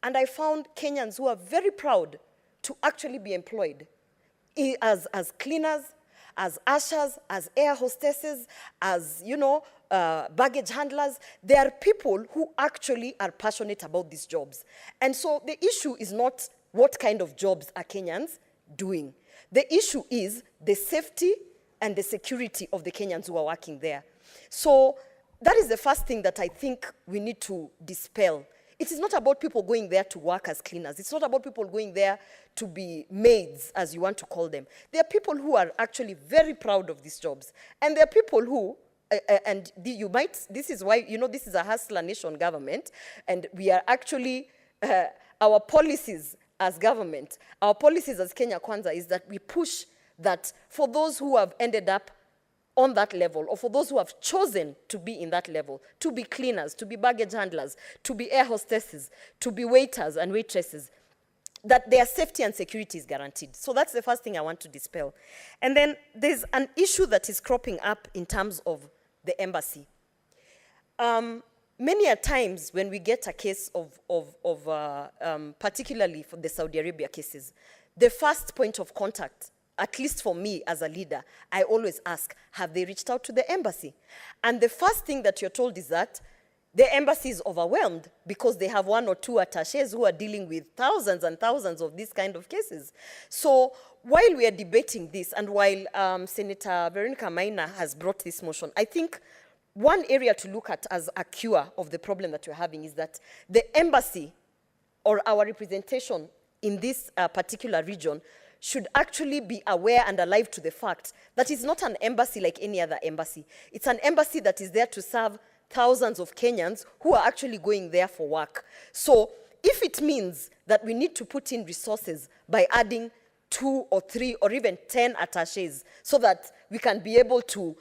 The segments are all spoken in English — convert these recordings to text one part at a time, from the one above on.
And I found Kenyans who are very proud to actually be employed as cleaners, as ushers, as air hostesses, as, baggage handlers. There are people who actually are passionate about these jobs. And so the issue is not what kind of jobs are Kenyans doing. The issue is the safety and the security of the Kenyans who are working there. So that is the first thing that I think we need to dispel. It is not about people going there to work as cleaners. It's not about people going there to be maids, as you want to call them. There are people who are actually very proud of these jobs. And there are people who, this is why, this is a hustler nation government, and we are actually, our policies as government, our policies as Kenya Kwanza is that we push that for those who have ended up on that level, or for those who have chosen to be in that level, to be cleaners, to be baggage handlers, to be air hostesses, to be waiters and waitresses, that their safety and security is guaranteed. So that's the first thing I want to dispel. And then there's an issue that is cropping up in terms of the embassy. Many a times when we get a case particularly for the Saudi Arabia cases, the first point of contact, at least for me as a leader, I always ask, have they reached out to the embassy? And the first thing that you're told is that the embassy is overwhelmed because they have 1 or 2 attachés who are dealing with thousands and thousands of these kind of cases. So while we are debating this, and while Senator Veronica Maina has brought this motion, I think one area to look at as a cure of the problem that we're having is that the embassy or our representation in this particular region should actually be aware and alive to the fact that it's not an embassy like any other embassy. It's an embassy that is there to serve thousands of Kenyans who are actually going there for work. So if it means that we need to put in resources by adding 2 or 3 or even 10 attachés so that we can be able to,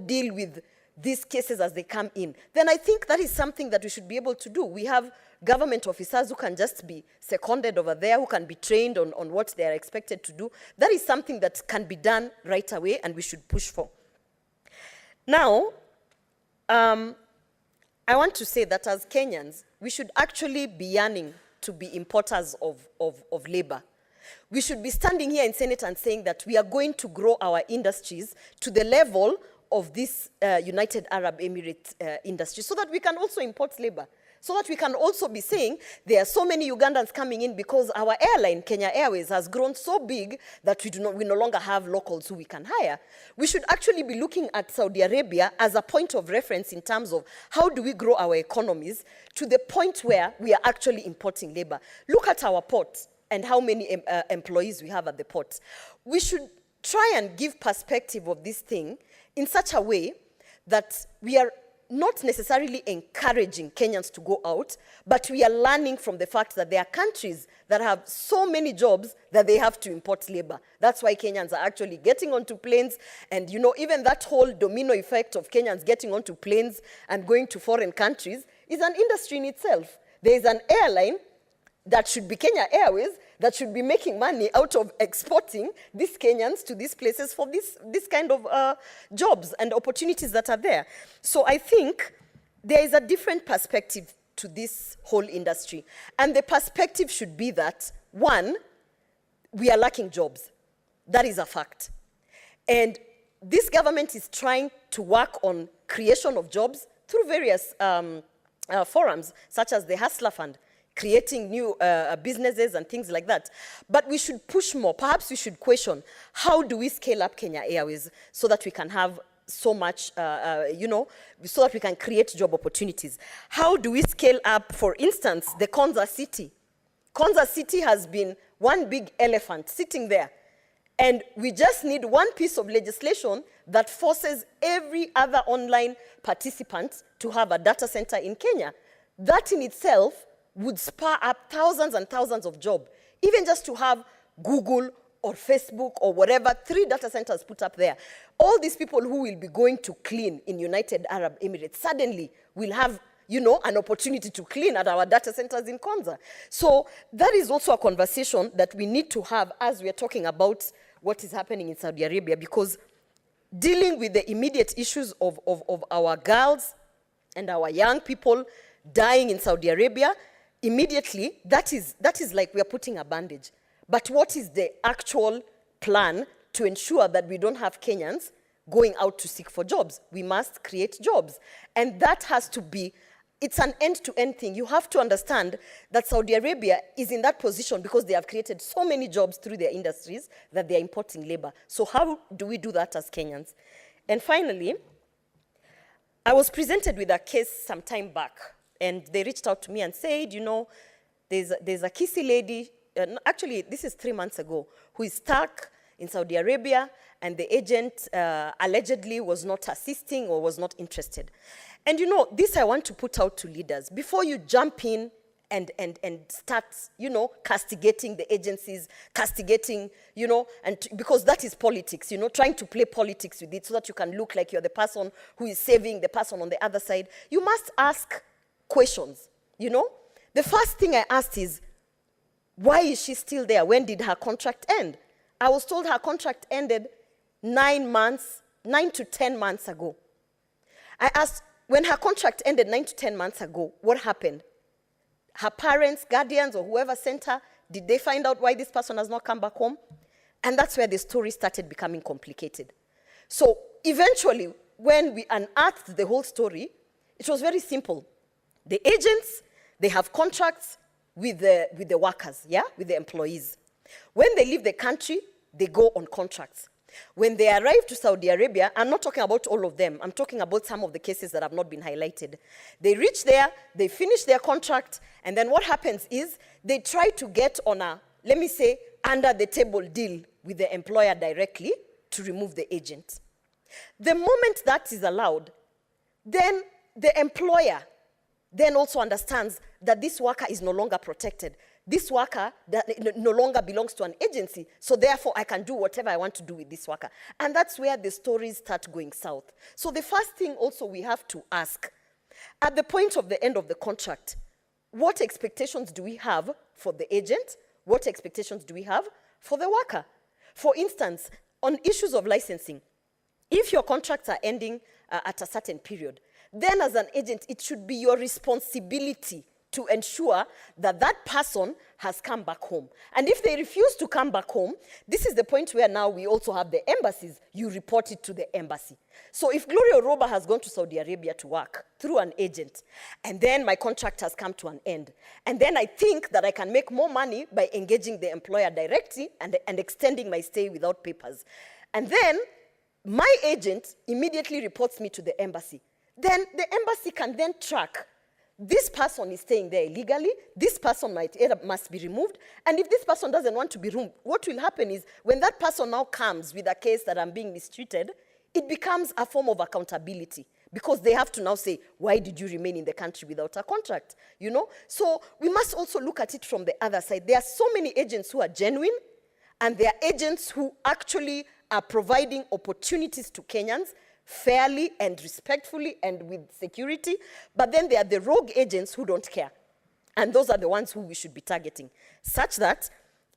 deal with these cases as they come in, then I think that is something that we should be able to do. We have government officers who can just be seconded over there, who can be trained on what they are expected to do. That is something that can be done right away and we should push for. Now, I want to say that as Kenyans, we should actually be yearning to be importers of labor. We should be standing here in Senate and saying that we are going to grow our industries to the level of this United Arab Emirates industry so that we can also import labor. So that we can also be saying there are so many Ugandans coming in because our airline, Kenya Airways, has grown so big that we no longer have locals who we can hire. We should actually be looking at Saudi Arabia as a point of reference in terms of how do we grow our economies to the point where we are actually importing labor. Look at our ports and how many employees we have at the ports. We should try and give perspective of this thing in such a way that we are not necessarily encouraging Kenyans to go out, but we are learning from the fact that there are countries that have so many jobs that they have to import labor. That's why Kenyans are actually getting onto planes, and even that whole domino effect of Kenyans getting onto planes and going to foreign countries is an industry in itself. There is an airline that should be Kenya Airways that should be making money out of exporting these Kenyans to these places for this kind of jobs and opportunities that are there. So I think there is a different perspective to this whole industry. And the perspective should be that, one, we are lacking jobs. That is a fact. And this government is trying to work on creation of jobs through various forums, such as the Hustler Fund, creating new businesses and things like that. But we should push more. Perhaps we should question, how do we scale up Kenya Airways so that we can have so much, so that we can create job opportunities? How do we scale up, for instance, the Konza City? Konza City has been one big elephant sitting there. And we just need one piece of legislation that forces every other online participant to have a data center in Kenya. That in itself would spur up thousands and thousands of jobs. Even just to have Google or Facebook or whatever, 3 data centers put up there. All these people who will be going to clean in United Arab Emirates suddenly will have, an opportunity to clean at our data centers in Konza. So that is also a conversation that we need to have as we are talking about what is happening in Saudi Arabia, because dealing with the immediate issues of our girls and our young people dying in Saudi Arabia immediately, that is like we are putting a bandage. But what is the actual plan to ensure that we don't have Kenyans going out to seek for jobs? We must create jobs. And that has to be, it's an end-to-end thing. You have to understand that Saudi Arabia is in that position because they have created so many jobs through their industries that they are importing labor. So how do we do that as Kenyans? And finally, I was presented with a case some time back, and they reached out to me and said, you know, there's a Kisi lady, actually this is 3 months ago, who is stuck in Saudi Arabia, and the agent allegedly was not assisting or was not interested. And you know, this I want to put out to leaders. Before you jump in and start, you know, castigating the agencies, castigating, you know, because that is politics, you know, trying to play politics with it so that you can look like you're the person who is saving the person on the other side. You must ask questions, you know. The first thing I asked is, why is she still there? When did her contract end? I was told her contract ended 9 to 10 months ago. I asked, when her contract ended 9 to 10 months ago, what happened? Her parents, guardians, or whoever sent her, did they find out why this person has not come back home? And that's where the story started becoming complicated. So eventually, when we unearthed the whole story, it was very simple. The agents, they have contracts with the workers, yeah, with the employees. When they leave the country, they go on contracts. When they arrive to Saudi Arabia, I'm not talking about all of them, I'm talking about some of the cases that have not been highlighted. They reach there, they finish their contract, and then what happens is they try to get on a, let me say, under the table deal with the employer directly to remove the agent. The moment that is allowed, then the employer then also understands that this worker is no longer protected. This worker that no longer belongs to an agency, so therefore I can do whatever I want to do with this worker. And that's where the stories start going south. So the first thing also we have to ask, at the point of the end of the contract, what expectations do we have for the agent? What expectations do we have for the worker? For instance, on issues of licensing, if your contracts are ending at a certain period, then as an agent, it should be your responsibility to ensure that that person has come back home. And if they refuse to come back home, this is the point where now we also have the embassies. You report it to the embassy. So if Gloria Oroba has gone to Saudi Arabia to work through an agent, and then my contract has come to an end, and then I think that I can make more money by engaging the employer directly and extending my stay without papers, and then my agent immediately reports me to the embassy, then the embassy can then track, this person is staying there illegally, this person must be removed, and if this person doesn't want to be removed, what will happen is when that person now comes with a case that I'm being mistreated, it becomes a form of accountability because they have to now say, why did you remain in the country without a contract? You know? So we must also look at it from the other side. There are so many agents who are genuine, and there are agents who actually are providing opportunities to Kenyans fairly and respectfully and with security, but then there are the rogue agents who don't care. And those are the ones who we should be targeting, such that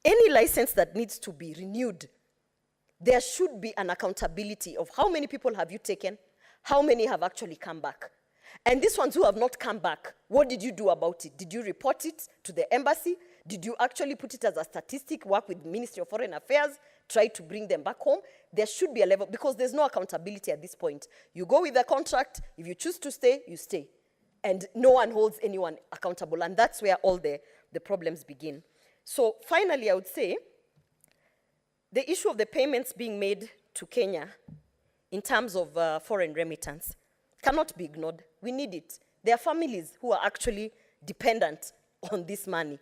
any license that needs to be renewed, there should be an accountability of how many people have you taken, how many have actually come back. And these ones who have not come back, what did you do about it? Did you report it to the embassy? Did you actually put it as a statistic, work with the Ministry of Foreign Affairs, try to bring them back home? There should be a level, because there's no accountability at this point. You go with the contract, if you choose to stay, you stay. And no one holds anyone accountable, and that's where all the problems begin. So finally, I would say, the issue of the payments being made to Kenya in terms of foreign remittance cannot be ignored. We need it. There are families who are actually dependent on this money.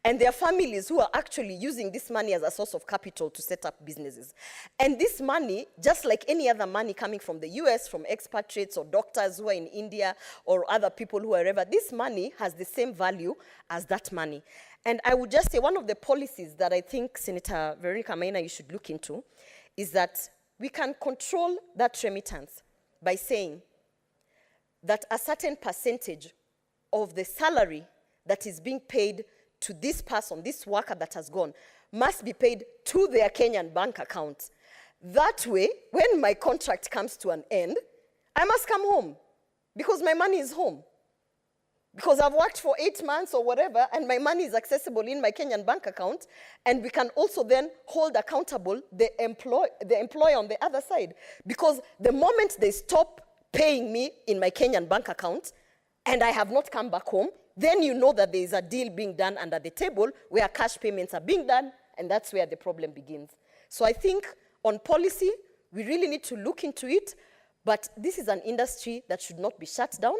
And there are families who are actually using this money as a source of capital to set up businesses. And this money, just like any other money coming from the US, from expatriates or doctors who are in India or other people who are wherever, this money has the same value as that money. And I would just say one of the policies that I think Senator Veronica Maina you should look into is that we can control that remittance by saying that a certain percentage of the salary that is being paid to this person, this worker that has gone, must be paid to their Kenyan bank account. That way, when my contract comes to an end, I must come home because my money is home. because I've worked for 8 months or whatever, and my money is accessible in my Kenyan bank account, and we can also then hold accountable the employer on the other side. Because the moment they stop paying me in my Kenyan bank account, and I have not come back home, then you know that there is a deal being done under the table where cash payments are being done, and that's where the problem begins. So I think on policy, we really need to look into it, but this is an industry that should not be shut down.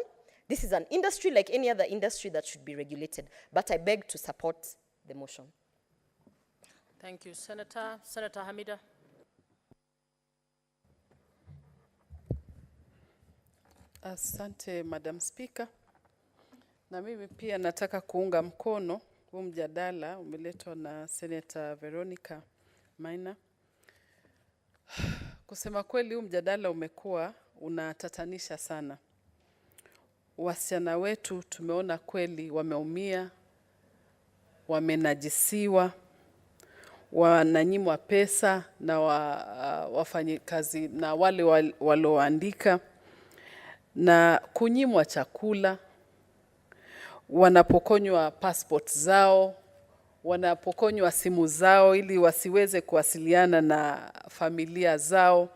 This is an industry like any other industry that should be regulated. But I beg to support the motion. Thank you, Senator. Senator Hamida. Asante, Madam Speaker. Na mimi pia nataka kuunga mkono huu mjadala umeletwa na Senator Veronica Maina. Kusema kweli huu mjadala umekuwa unatatanisha sana. Wasichana wetu tumeona kweli wameumia, wamenajisiwa, wananyimwa pesa na wafanyikazi na wale walioandika, na kunyimwa chakula, wanapokonywa passport zao, wanapokonywa simu zao ili wasiweze kuwasiliana na familia zao.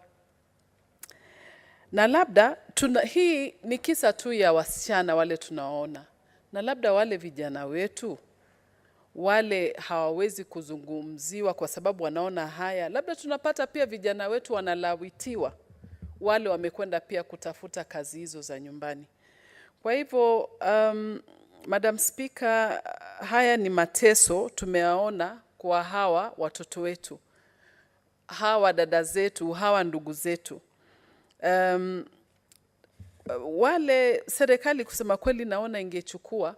Na labda hii ni kisa tu ya wasichana wale tunaona, na labda wale vijana wetu wale hawawezi kuzungumziwa kwa sababu wanaona haya. Labda tunapata pia vijana wetu wanalawitiwa, wale wamekwenda pia kutafuta kazi hizo za nyumbani. Kwa hivyo Madam Speaker, haya ni mateso tumeyaona kwa hawa watoto wetu, hawa dada zetu, hawa ndugu zetu. Wale serikali kusema kweli naona ingechukua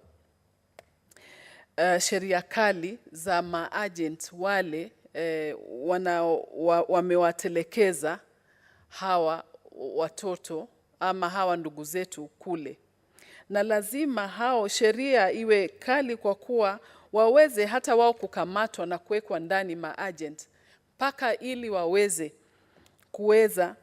sheria kali za maagent wale wamewatelekeza hawa watoto ama hawa ndugu zetu kule. Na lazima hao sheria iwe kali kwa kuwa waweze hata wao kukamatwa na kuwekwa ndani maagent mpaka ili waweze kuweza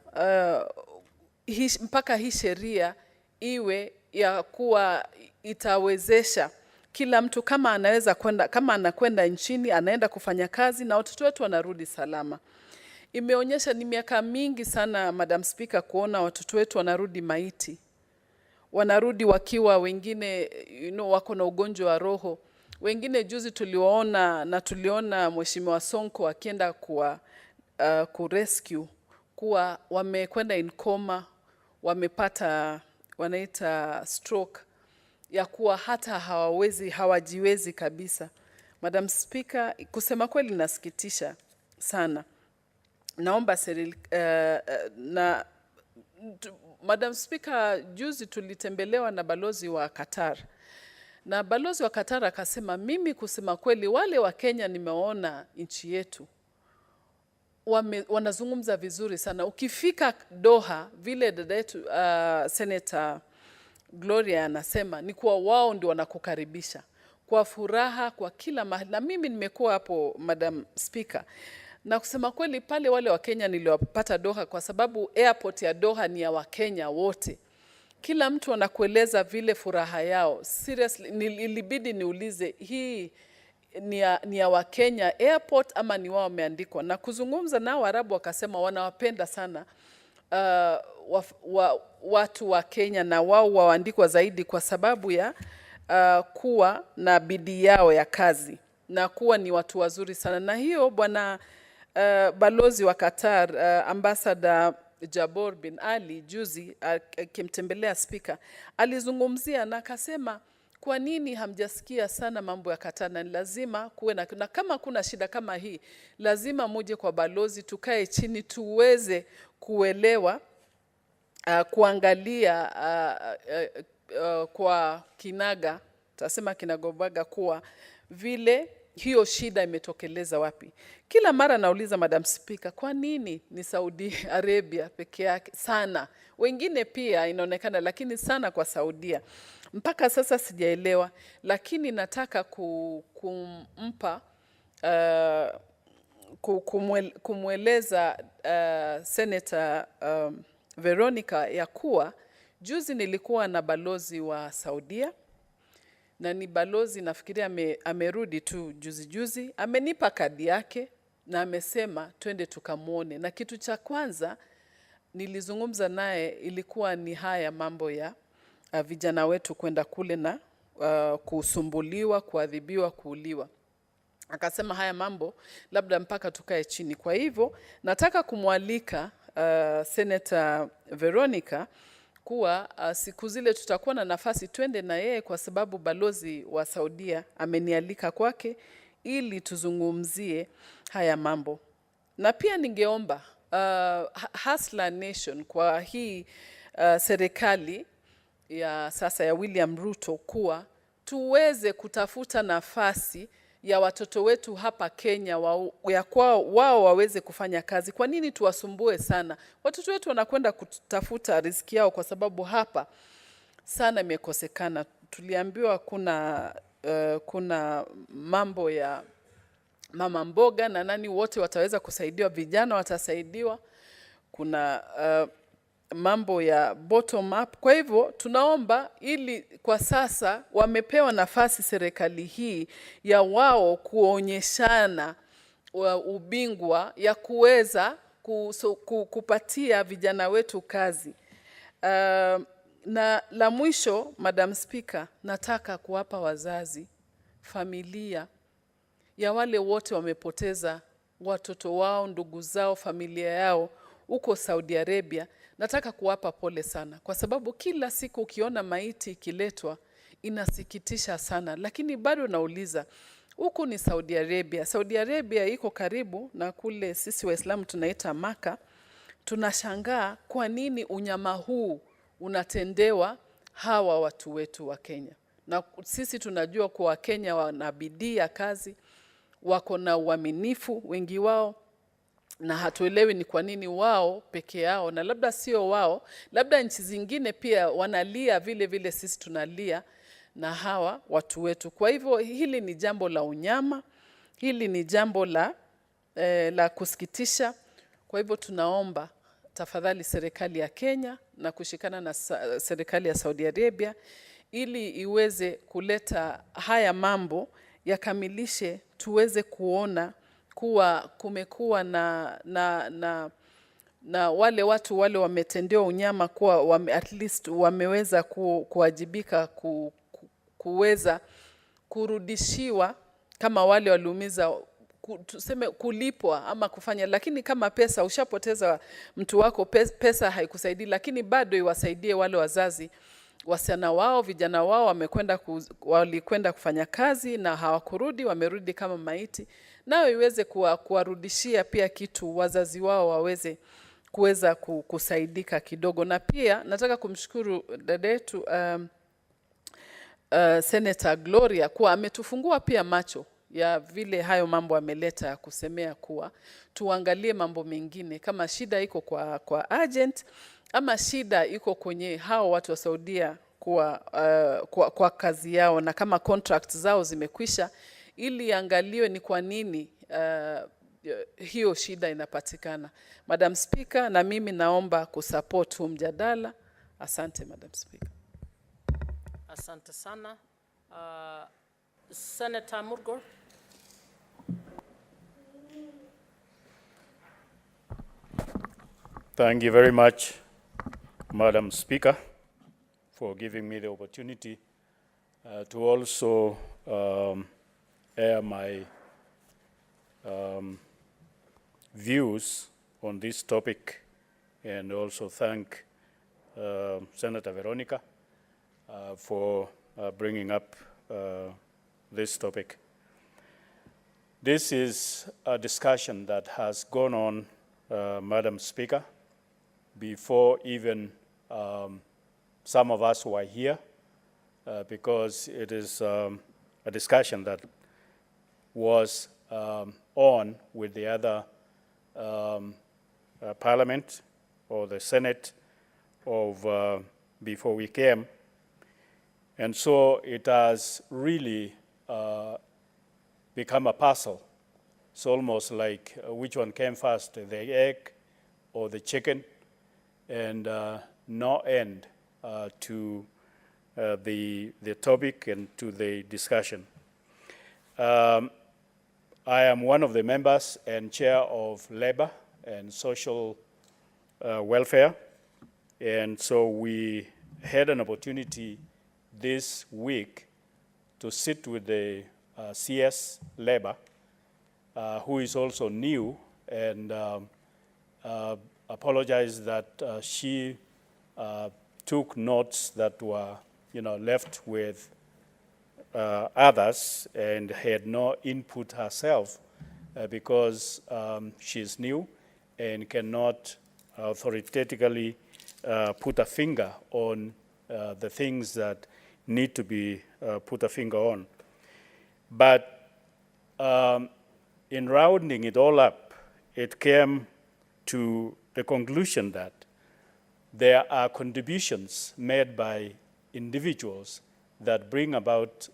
mpaka hii sheria iwe ya kuwa itawezesha kila mtu kama anaweza kwenda, kama anakwenda nchini anaenda kufanya kazi na watoto wetu wanarudi salama. Imeonyesha ni miaka mingi sana Madam Speaker kuona watoto wetu wanarudi maiti. Wanarudi wakiwa wengine wako na ugonjwa wa roho. Wengine juzi tuliona Mheshimiwa Sonko akienda kurescue kuwa wamekwenda in coma, wamepata wanaita stroke ya kuwa hata hawajiwezi kabisa. Madam Speaker, kusema kweli nasikitisha sana. Naomba Madam Speaker, juzi tulitembelewa na balozi wa Qatar. Na balozi wa Qatar akasema, mimi kusema kweli wale wa Kenya nimeona nchi yetu wanazungumza vizuri sana. Ukifika Doha, vile dada yetu Senator Gloria anasema, ni kuwa wao ndio wanakukaribisha kwa furaha kwa kila mahali. Na mimi nimekuwa hapo Madam Speaker. Na kusema kweli pale wale wa Kenya niliwapata Doha kwa sababu airport ya Doha ni ya Wakenya wote. Kila mtu anakueleza vile furaha yao. Seriously, ilibidi niulize hii ni ya Wakenya airport ama ni wao wameandikwa. Na kuzungumza nao Waarabu wakasema wanawapenda sana watu wa Kenya na wao waandikwa zaidi kwa sababu ya kuwa na bidii yao ya kazi na kuwa ni watu wazuri sana. Na hiyo bwana balozi wa Qatar Ambassador Jabor bin Ali juzi akimtembelea speaker alizungumzia na akasema kwa nini hamjasikia sana mambo ya Qatar, na lazima kuwe na kama kuna shida kama hii lazima muje kwa balozi tukae chini tuweze kuelewa kuangalia kwa kinaga tasema kinagobaga kuwa vile hiyo shida imetokeleza wapi. Kila mara nauliza Madam Speaker, kwa nini ni Saudi Arabia peke yake sana? Wengine pia inaonekana, lakini sana kwa Saudia. Mpaka sasa sijaelewa, lakini nataka kumpa kumweleza Senator Veronica ya kuwa juzi nilikuwa na balozi wa Saudia na ni balozi, nafikiria amerudi tu juzi, amenipa kadi yake na amesema twende tukamwone, na kitu cha kwanza nilizungumza naye ilikuwa ni haya mambo ya vijana wetu kwenda kule na kusumbuliwa, kuadhibiwa, kuuliwa. Akasema haya mambo labda mpaka tukae chini. Kwa hivyo nataka kumwalika Senator Veronica kuwa siku zile tutakuwa na nafasi twende na yeye, kwa sababu balozi wa Saudia amenialika kwake ili tuzungumzie haya mambo. Na pia ningeomba Hustler Nation kwa hii serikali ya sasa ya William Ruto kuwa tuweze kutafuta nafasi ya watoto wetu hapa Kenya ya kwao wao waweze kufanya kazi. Kwa nini tuwasumbue sana? Watoto wetu wanakwenda kutafuta riziki yao, kwa sababu hapa sana imekosekana. Tuliambiwa kuna mambo ya mama mboga na nani wote wataweza kusaidiwa, vijana watasaidiwa. Kuna mambo ya bottom up. Kwa hivyo tunaomba, ili kwa sasa wamepewa nafasi serikali hii ya wao kuonyeshana ubingwa ya kuweza kupatia vijana wetu kazi. Na la mwisho, Madam Speaker, nataka kuwapa wazazi, familia ya wale wote wamepoteza watoto wao, ndugu zao, familia yao huko Saudi Arabia. Nataka kuwapa pole sana, kwa sababu kila siku ukiona maiti ikiletwa inasikitisha sana. Lakini bado nauliza, huku ni Saudi Arabia. Saudi Arabia iko karibu na kule sisi Waislamu tunaita Maka. Tunashangaa kwa nini unyama huu unatendewa hawa watu wetu wa Kenya. Na sisi tunajua kwa Wakenya wana bidii ya kazi, wako na uaminifu wengi wao, na hatuelewi ni kwa nini wao peke yao, na labda sio wao, labda nchi zingine pia wanalia vile vile sisi tunalia na hawa watu wetu. Kwa hivyo hili ni jambo la unyama, hili ni jambo la kusikitisha. Kwa hivyo tunaomba tafadhali serikali ya Kenya na kushikana na serikali ya Saudi Arabia ili iweze kuleta haya mambo yakamilishe, tuweze kuona kuwa kumekuwa na wale watu wale wametendewa unyama kuwa at least wameweza kuwajibika, kuweza kurudishiwa, kama wale waliumiza tuseme kulipwa ama kufanya. Lakini kama pesa, ushapoteza mtu wako, pesa haikusaidii, lakini bado iwasaidie wale wazazi, wasichana wao, vijana wao walikwenda kufanya kazi na hawakurudi, wamerudi kama maiti, nao iweze kuwarudishia pia kitu wazazi wao waweze kuweza kusaidika kidogo. Na pia nataka kumshukuru dada yetu Senator Gloria kuwa ametufungua pia macho ya vile hayo mambo ameleta, kusemea kuwa tuangalie mambo mengine, kama shida iko kwa agent ama shida iko kwenye hao watu wa Saudia kwa kazi yao, na kama contract zao zimekwisha, ili angaliwe ni kwa nini hiyo shida inapatikana. Madam Speaker, na mimi naomba kusupport huu mjadala. Asante Madam Speaker. Asante sana. Senator Murgor. Thank you very much, Madam Speaker, for giving me the opportunity to also air my views on this topic, and also thank Senator Veronica for bringing up this topic. This is a discussion that has gone on, Madam Speaker, before even some of us who are here, because it is a discussion that was on with the other Parliament or the Senate of before we came. And so it has really become a puzzle. It's almost like which one came first, the egg or the chicken, and no end to the topic and to the discussion. I am one of the members and chair of Labor and Social Welfare, and so we had an opportunity this week to sit with the CS Labor, who is also new, and apologize that she took notes that were, left with others and had no input herself because she's new and cannot authoritatively put a finger on the things that need to be put a finger on. But in rounding it all up, it came to the conclusion that there are contributions made by individuals that bring about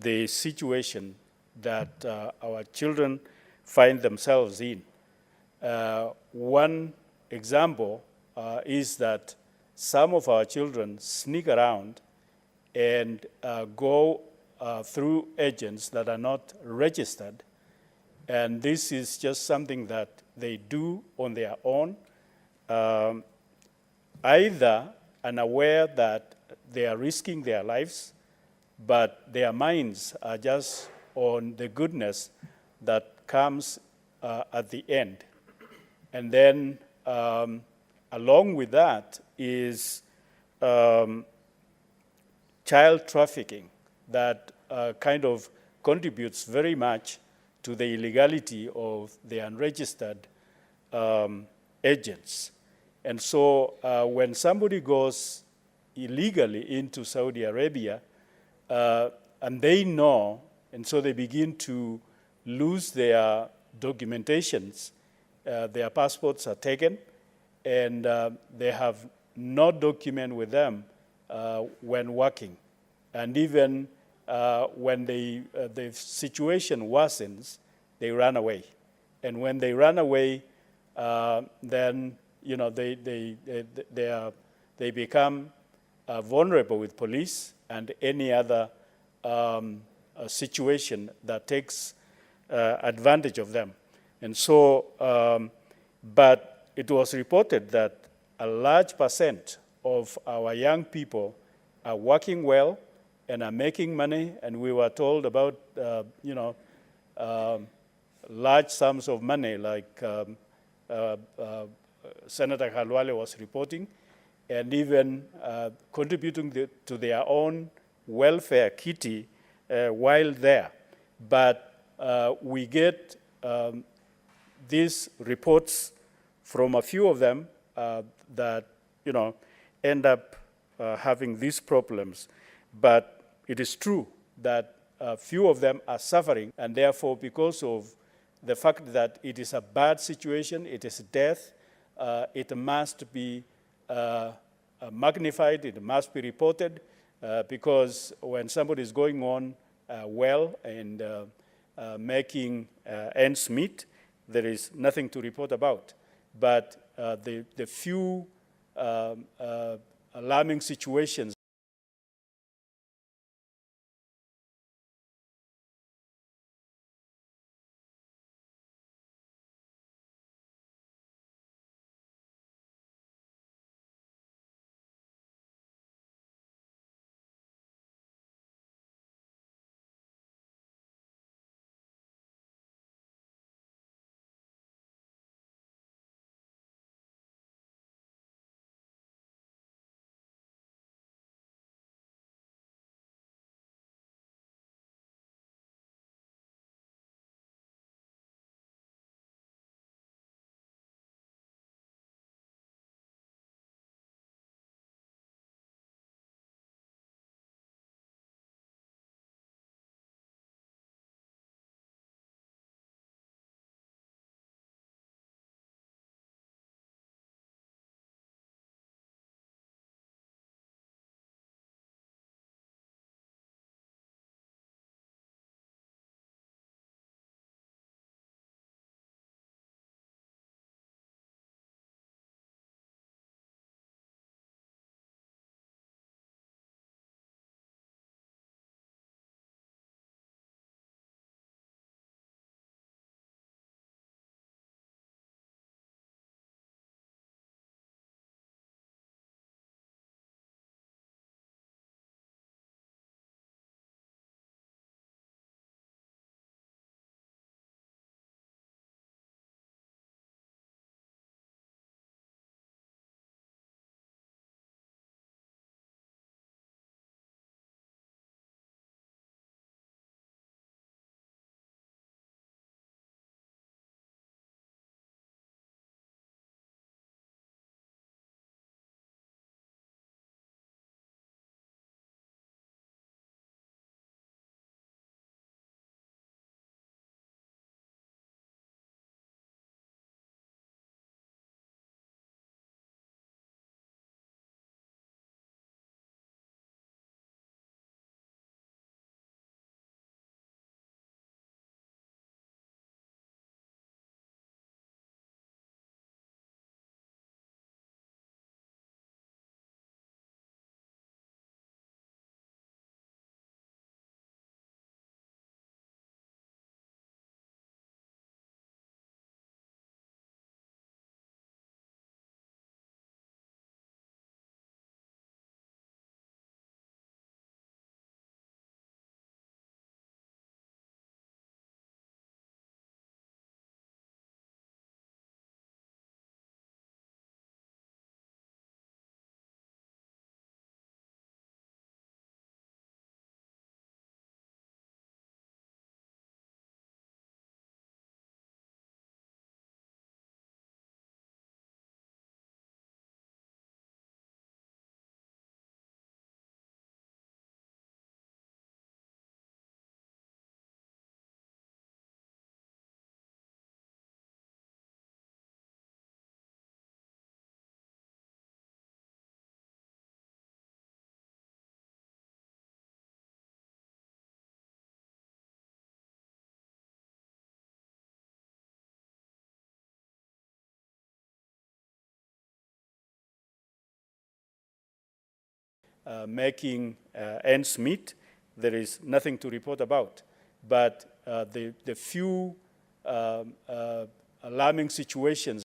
the situation that our children find themselves in. One example is that some of our children sneak around and go through agents that are not registered. And this is just something that they do on their own, either unaware that they are risking their lives, but their minds are just on the goodness that comes at the end. And then along with that is child trafficking that kind of contributes very much to the illegality of the unregistered agents. And so when somebody goes illegally into Saudi Arabia, and they know, and so they begin to lose their documentations, their passports are taken, and they have no document with them when working. And even when the situation worsens, they run away. And when they run away, then they become vulnerable with police and any other situation that takes advantage of them. And so, but it was reported that a large percent of our young people are working well and are making money, and we were told about, large sums of money like Senator Khalwale was reporting, and even contributing to their own welfare kitty while there. But we get these reports from a few of them that end up having these problems. But it is true that few of them are suffering, and therefore, because of the fact that it is a bad situation, it is death, it must be magnified, it must be reported, because when somebody is going on well and making ends meet, there is nothing to report about. But the few alarming situations making ends meet, there is nothing to report about. But the few alarming situations